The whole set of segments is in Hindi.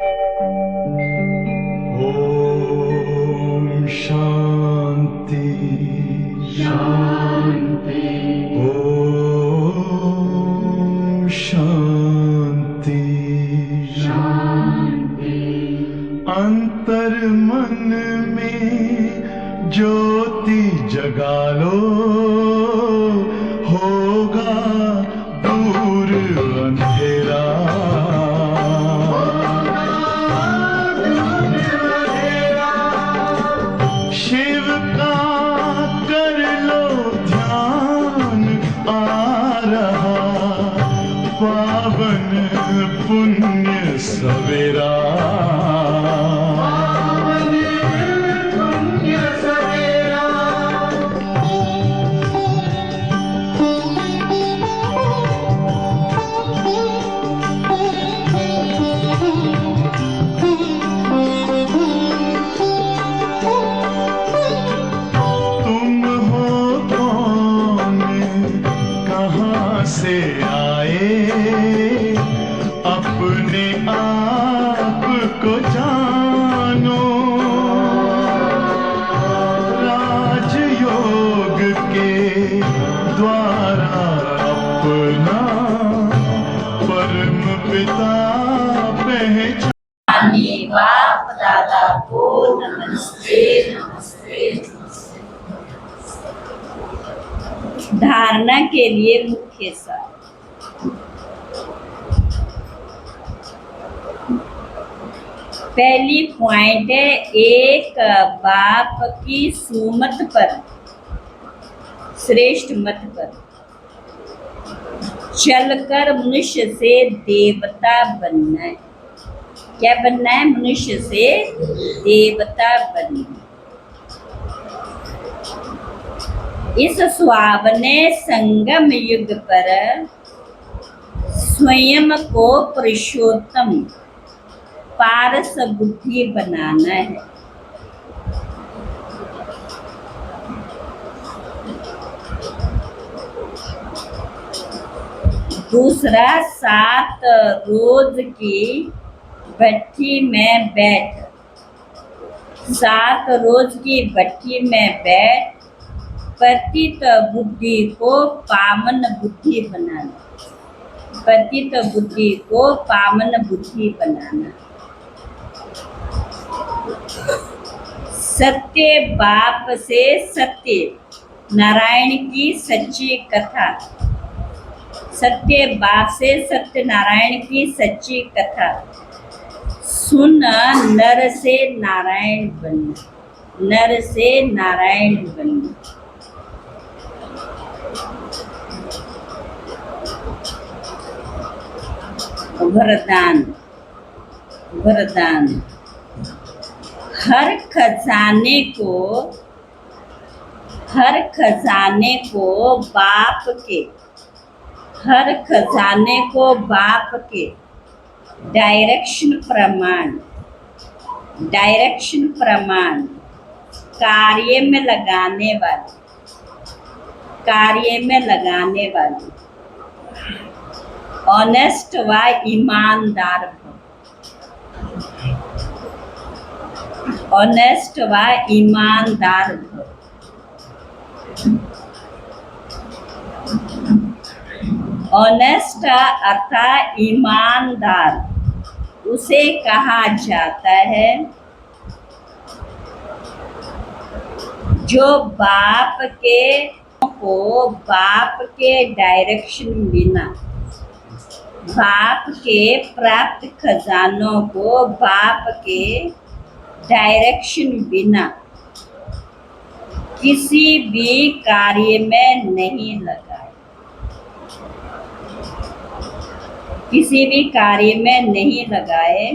ओम शांति शांति। ओम शांति शांति। अंतर मन में ज्योति जगा लो, होगा दूर अंधेरा। शिव का कर लो ध्यान, आ रहा पावन पुण्य सवेरा। से आए अपने आप को जानो, राजयोग के द्वारा अपना परम पिता पहचान। बाप दादा को नमस्ते नमस्ते। धारणा के लिए मुख्य सार। पहली पॉइंट है, एक बाप की सुमत पर, श्रेष्ठ मत पर चलकर मनुष्य से देवता बनना है। क्या बनना है? मनुष्य से देवता बनना है। इस सुहावने संगम युग पर स्वयं को पुरुषोत्तम पारस बुद्धि बनाना है। दूसरा, 7 रोज की भट्टी में बैठ, 7 रोज की भट्टी में बैठ पतित बुद्धि को पावन बुद्धि बनाना, पतित बुद्धि को पावन बुद्धि बनाना। सत्य बाप से सत्य नारायण की सच्ची कथा, सत्य बाप से सत्य नारायण की सच्ची कथा सुन नर से नारायण बनना, नर से नारायण बनना। वरदान, वरदान। हर खजाने को बाप के, हर खजाने को बाप के डायरेक्शन प्रमाण, डायरेक्शन प्रमाण कार्य में लगाने वाले, कार्य में लगाने वाले ऑनेस्ट व ईमानदार भव, ऑनेस्ट व ईमानदार भव। ऑनेस्ट अर्थात ईमानदार उसे कहा जाता है जो बाप के को बाप के डायरेक्शन बिना, बाप के प्राप्त खजानों को बाप के डायरेक्शन बिना किसी भी कार्य में नहीं लगाए, किसी भी कार्य में नहीं लगाए।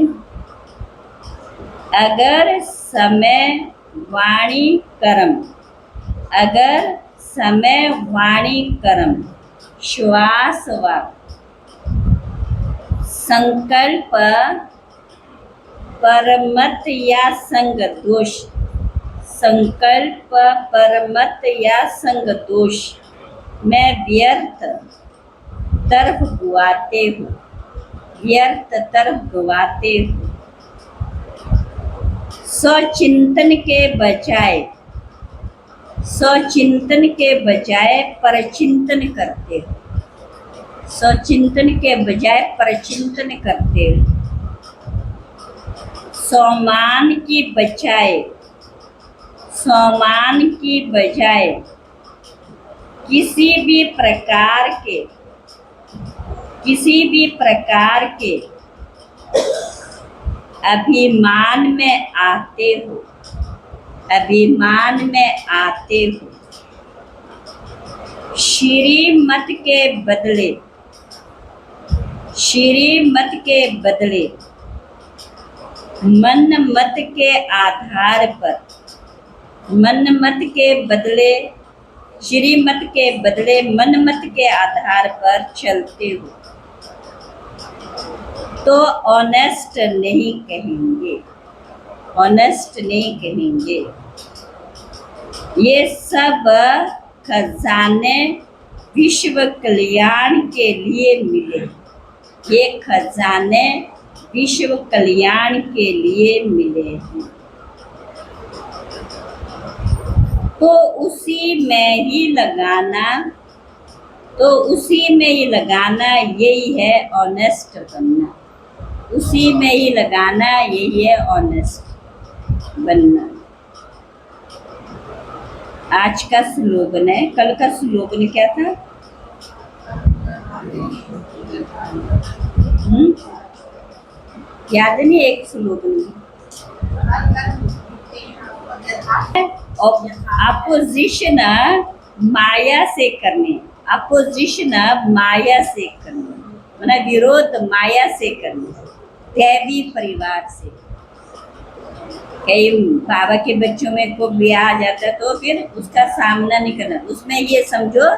अगर समय वाणी कर्म, अगर समय वाणी कर्म श्वास व संकल्प परमत या संग दोष, संकल्प परमत या संग दोष में व्यर्थ तरफ गुआते हो, व्यर्थ तरफ गुआते हो स्वचिंतन के बजाय परचिंतन करते हो, स्वचिंतन के बजाय परचिंतन करते हो। सम्मान की बजाय किसी भी प्रकार के अभिमान में आते हो, श्रीमत के बदले मन मत के आधार पर, श्रीमत के बदले मन मत के आधार पर चलते हो तो ऑनेस्ट नहीं कहेंगे। ये सब खजाने विश्व कल्याण के लिए मिले, हैं। तो उसी में ही लगाना, यही है ऑनेस्ट बनना। आज का स्लोगन है, कल का स्लोगन क्या था? याद नहीं, एक स्लोगन अपोजिशन माया से करने, माना विरोध माया से करने, दैवी परिवार से। कई बाबा के बच्चों में को ब्याह आ जाता है तो फिर उसका सामना नहीं करना, उसमें ये समझो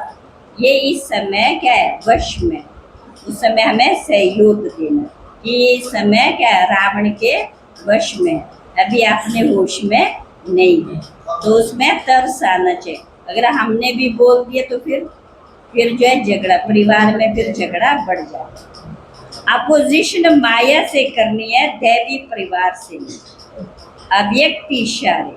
ये इस समय क्या है, वश में, उस समय हमें सहयोग देना कि इस समय क्या है, रावण के वश में, अभी अपने होश में नहीं है, तो उसमें तरस आना चाहिए। अगर हमने भी बोल दिया तो फिर जो है झगड़ा, परिवार में फिर झगड़ा बढ़ जाता। अपोजिशन माया से करनी है, दैवी परिवार से नहीं। अव्यक्त इशारे,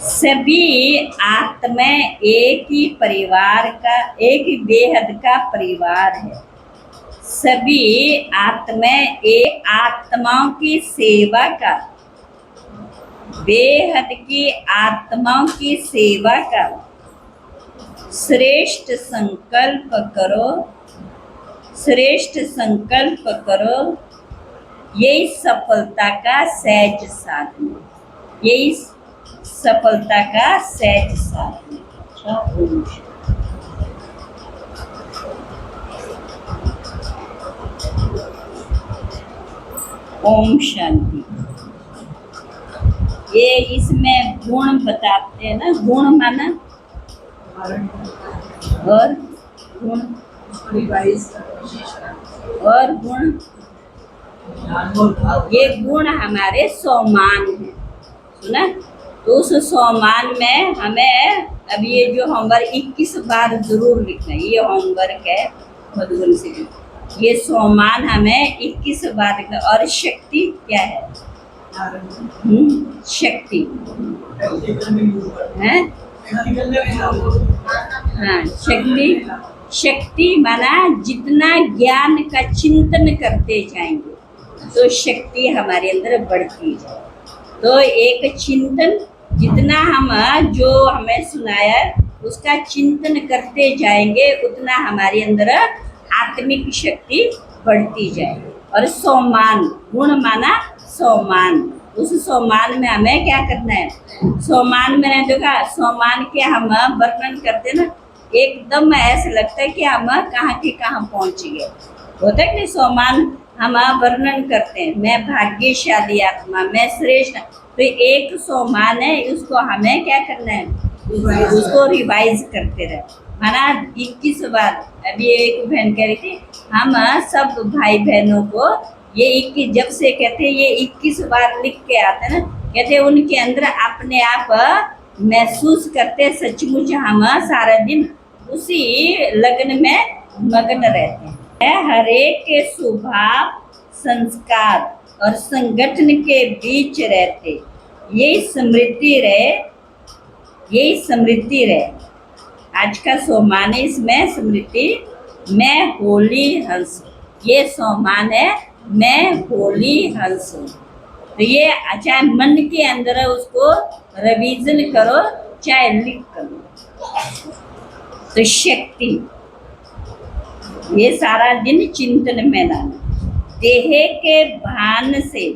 सभी आत्माएं एक ही परिवार का, एक ही बेहद का परिवार है। सभी आत्माएं एक आत्माओं की सेवा का, बेहद की आत्माओं की सेवा का श्रेष्ठ संकल्प करो, यही सफलता का सहज साधन, ओम शांति। ये इसमें गुण बताते हैं ना, गुण माना और गुण, ये गुण हमारे सम्मान है, सुना? तो उस सम्मान में हमें अब ये जो होमवर्क 21 बार जरूर लिखना है, ये होमवर्क है मधुबन से। ये सम्मान हमें 21 बार लिखना। और शक्ति क्या है? शक्ति है, हाँ, शक्ति माना जितना ज्ञान का चिंतन करते जाएंगे तो शक्ति हमारे अंदर बढ़ती जाए। तो एक चिंतन, जितना हम जो हमें सुनाया उसका चिंतन करते जाएंगे उतना हमारे अंदर आत्मिक शक्ति बढ़ती जाएगी। और सम्मान, गुण माना सम्मान, उस सम्मान में हमें क्या करना है? सम्मान में देखा, सम्मान के हम वर्णन करते ना, एकदम ऐसा लगता है कि हम कहाँ के कहाँ पहुँच गए। होता है कि सम्मान हम वर्णन करते हैं, मैं भाग्यशाली आत्मा, मैं श्रेष्ठ। तो एक सम्मान है, उसको हमें क्या करना है? उसको रिवाइज करते रहे, माना 21 बार। अभी एक बहन कह रही थी, हम सब भाई बहनों को ये 21, जब से कहते ये 21 बार लिख के आते ना, कहते उनके अंदर अपने आप महसूस करते सचमुच हम सारा दिन उसी लगन में मगन रहते हैं। हरेक के स्वभाव संस्कार और संगठन के बीच रहते, यही समृद्धि रहे, यही समृद्धि रहे। आज का सोमान है, इसमें समृद्धि मैं होली हंस, ये सोमान है मैं होली हंस हूँ। तो ये चाहे मन के अंदर है, उसको रिवीजन करो चाहे लिख करो। तो शक्ति, ये सारा दिन चिंतन में लाना। देह के भान से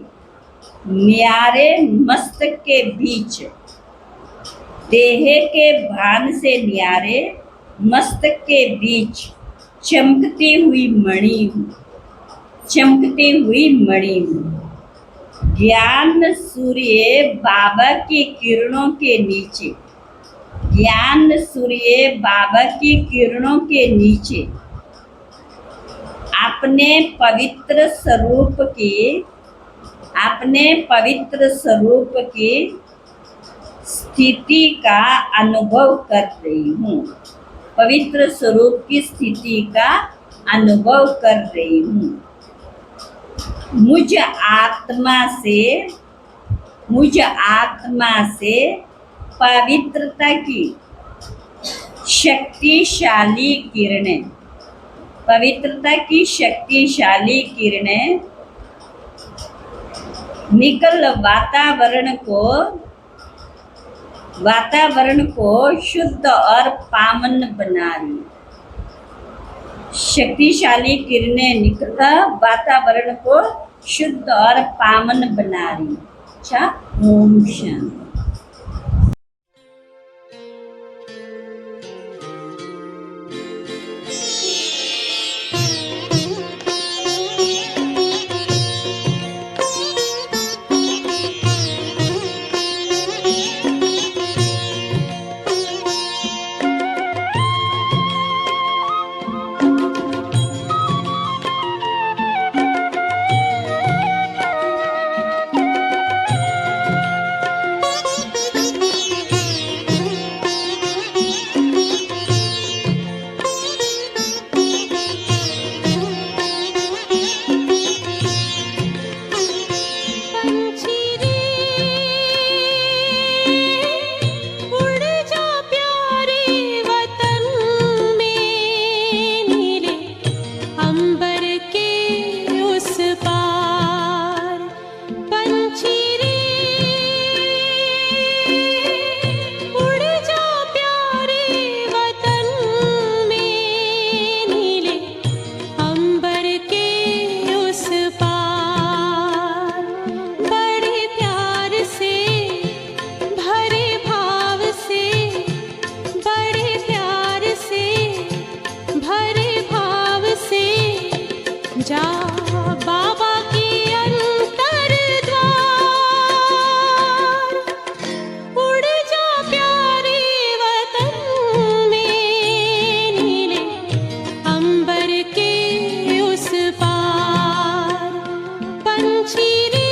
न्यारे मस्तक के बीच, देह के भान से न्यारे मस्तक के बीच चमकती हुई मणि हूँ, चमकती हुई मणि हूँ। ज्ञान सूर्य बाबा की किरणों के नीचे, ज्ञान सूर्य बाबा की किरणों के नीचे अपने पवित्र स्वरूप की, अपने पवित्र स्वरूप की स्थिति का अनुभव कर रही हूँ, पवित्र स्वरूप की स्थिति का अनुभव कर रही हूँ। मुझ आत्मा से, मुझ आत्मा से पवित्रता की शक्तिशाली किरणें, पवित्रता की शक्तिशाली किरणें निकल वातावरण को शुद्ध और पावन बना रही। शक्तिशाली किरणें निकलकर वातावरण को शुद्ध और पावन बना रही। अच्छा, ओम शांति। जा बाबा के अंतर द्वार, उड़ जा प्यारे वतन में, नीले अंबर के उस पार। पंछी रे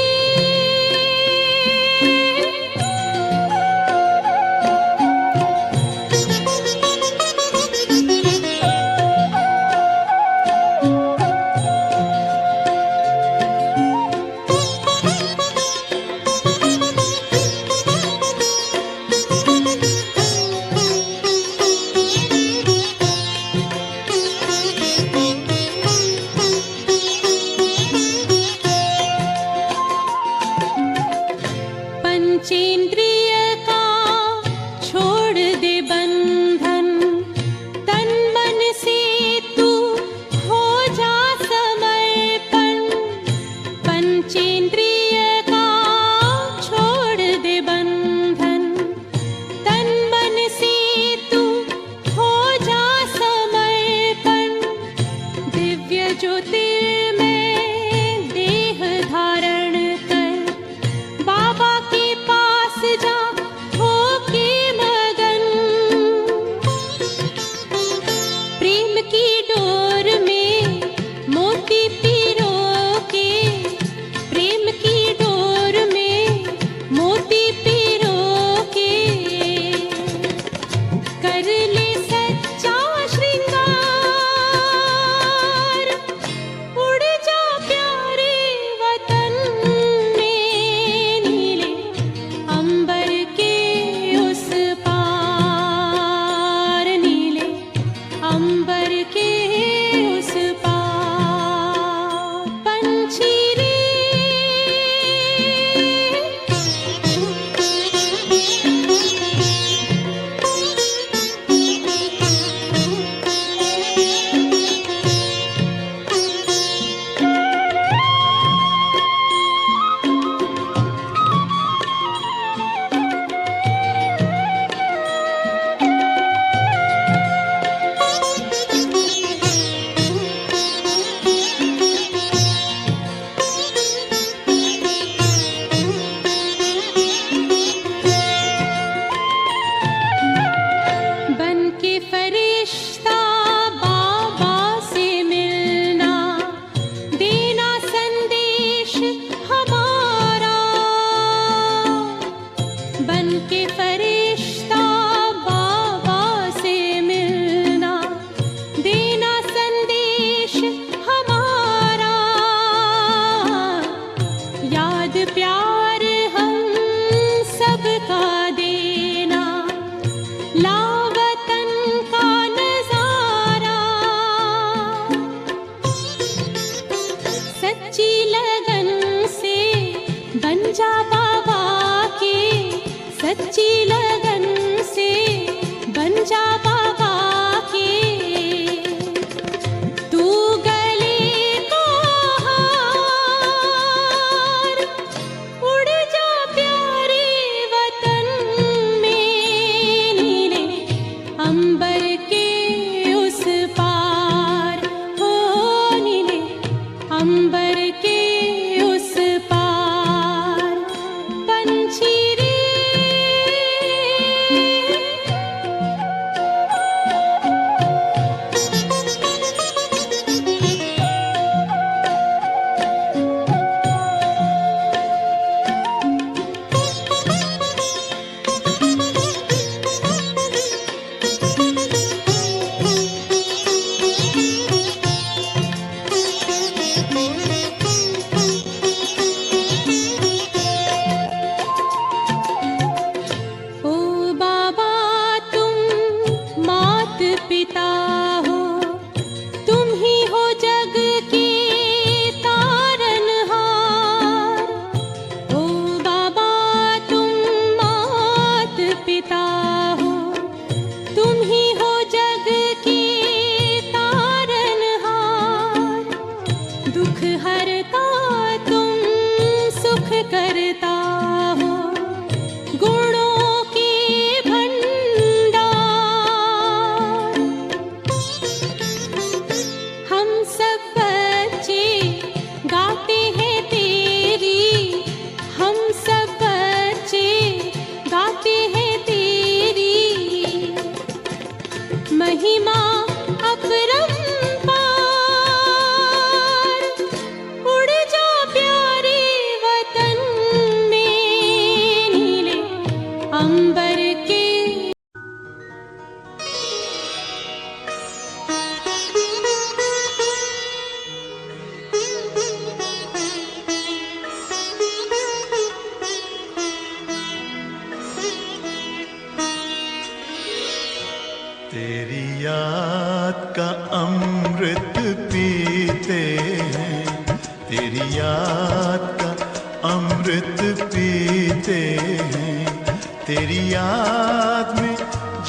याद में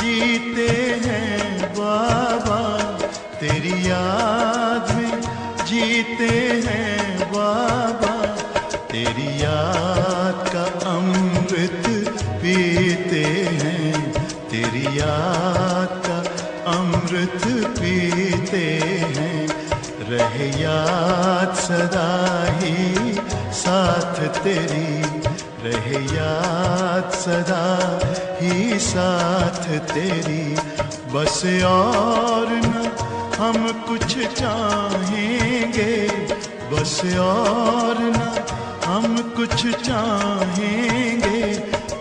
जीते हैं बाबा, तेरी याद में जीते हैं बाबा, तेरी याद का अमृत पीते हैं, तेरी याद का अमृत पीते हैं। रहे याद सदा ही साथ तेरी, रहे याद सदा ही साथ तेरी। बस और न हम कुछ चाहेंगे, बस और न हम कुछ चाहेंगे,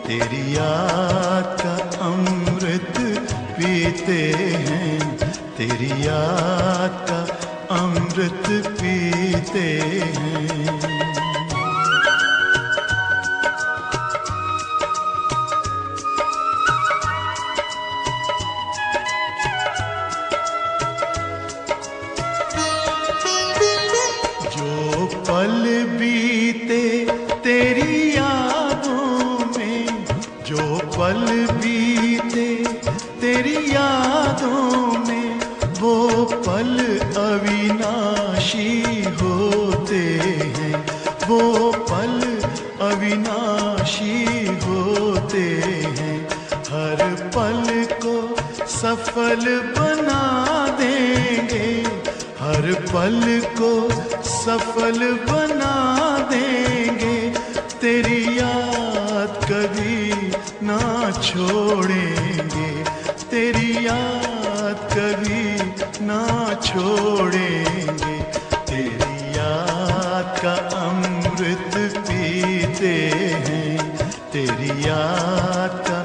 तेरी याद का अमृत पीते हैं, तेरी याद का अमृत पीते हैं। पल बीते तेरी यादों में, जो पल बीते तेरी यादों में, वो पल अविनाशी होते हैं, वो पल अविनाशी होते हैं। हर पल को सफल बना देंगे, हर पल को सफल बना देंगे, तेरी याद कभी ना छोड़ेंगे, तेरी याद कभी ना छोड़ेंगे। तेरी याद का अमृत पीते हैं, तेरी याद का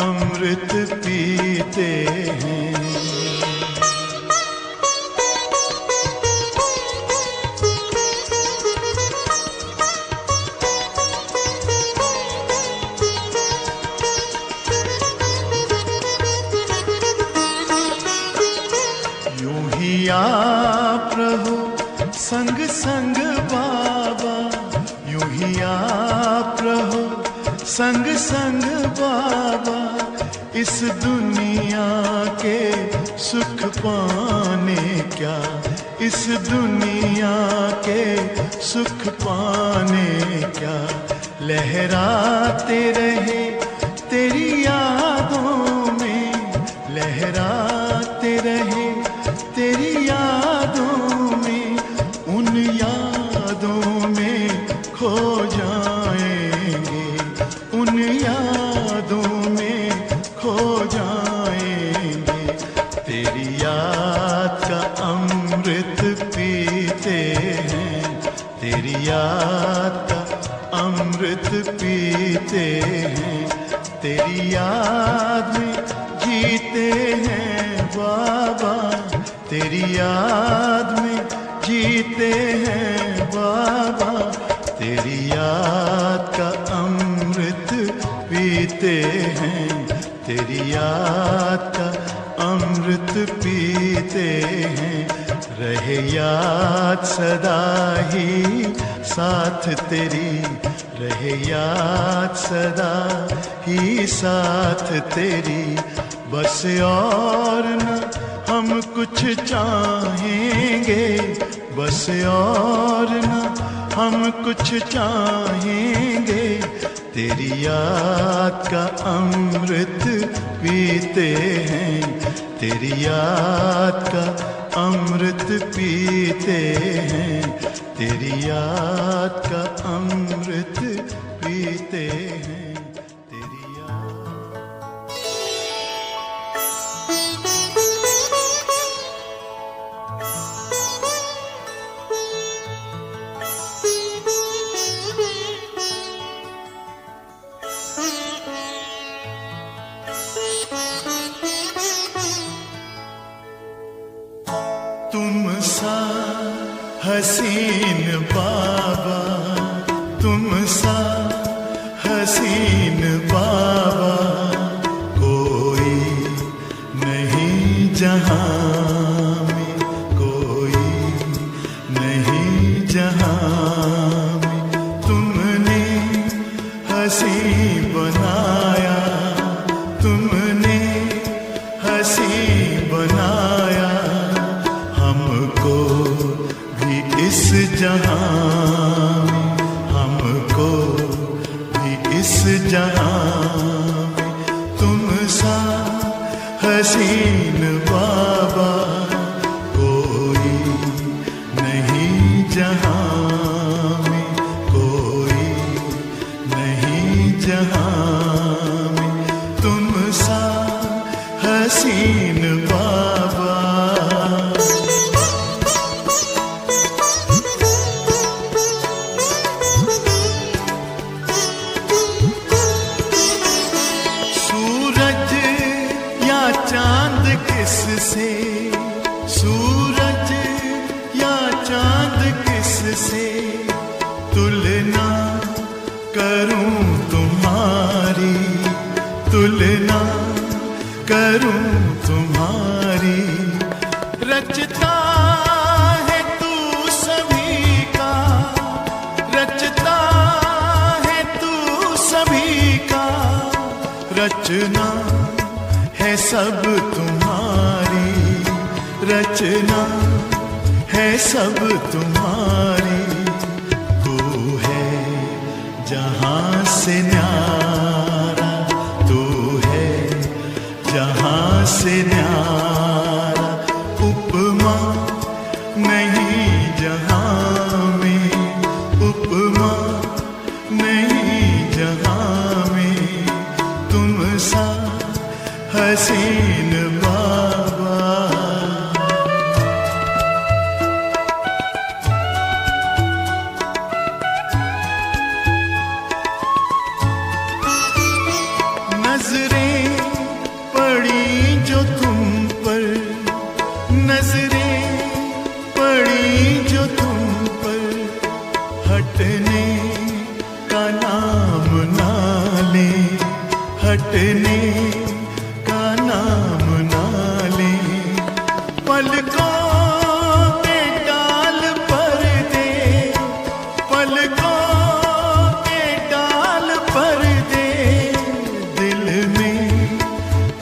अमृत पीते हैं। आप रहो संग संग बाबा, यूं ही आप रहो संग संग बाबा, इस दुनिया के सुख पाने क्या, इस दुनिया के सुख पाने क्या, लहराते रहे तेरी यादों में, लहराते रहे तेरी यादों में, उन यादों में खो जाएंगे, उन यादों में खो जाएंगे। तेरी याद का अमृत पीते हैं, तेरी याद का अमृत पीते हैं। तेरी याद में जीते हैं बाबा, तेरी याद में जीते हैं बाबा, तेरी याद का अमृत पीते हैं, तेरी याद का अमृत पीते हैं। रहे याद सदा ही साथ तेरी, रहे याद सदा ही साथ तेरी। बस और न हम कुछ चाहेंगे, बस और न हम कुछ चाहेंगे, तेरी याद का अमृत पीते हैं, तेरी याद का अमृत पीते हैं, तेरी याद का अमृत पीते हैं, तेरी याद। तुम सा हसीन बाबा, तुम सा हसीन बाबा, कोई नहीं जहां में, कोई नहीं जहां में। तुमने हसी बनाया जहां में, हमको भी इस जहां में तुम सा हसीन बाबा कोई नहीं जहां में, कोई नहीं जहां में तुम सा हसीन बाबा। सूरज या चांद किससे, सूरज या चांद किससे तुलना करूं तुम्हारी, तुलना करूं तुम्हारी। रचता है तू सभी का, रचता है तू सभी का, रचना है सब तुम्हारी, रचना है सब तुम्हारी। तू है जहां से न्यारा, तू है जहां से न्यारा, उपमा नहीं जहां में, उपमा नहीं जहां में तुम सा हसीन बाबा। नजरें पड़ी जो तुम पर, नजरें पड़ी जो तुम पर, हटने का नाम ना ले, हटने का नाम ना ले। पलकों के डाल पर दे, पलकों के डाल पर दे, दिल में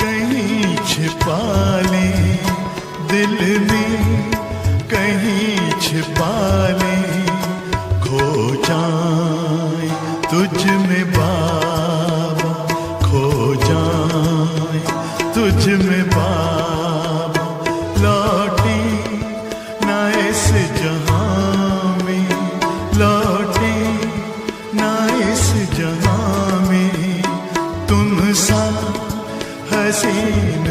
कहीं छिपा ले, दिल में कहीं छिपा ले। खो जाए तुझ में बाबा, खो जाए तुझ में बाबा, लौटे ना इस जहां में, लौटे ना इस जहां में तुम सा हसीन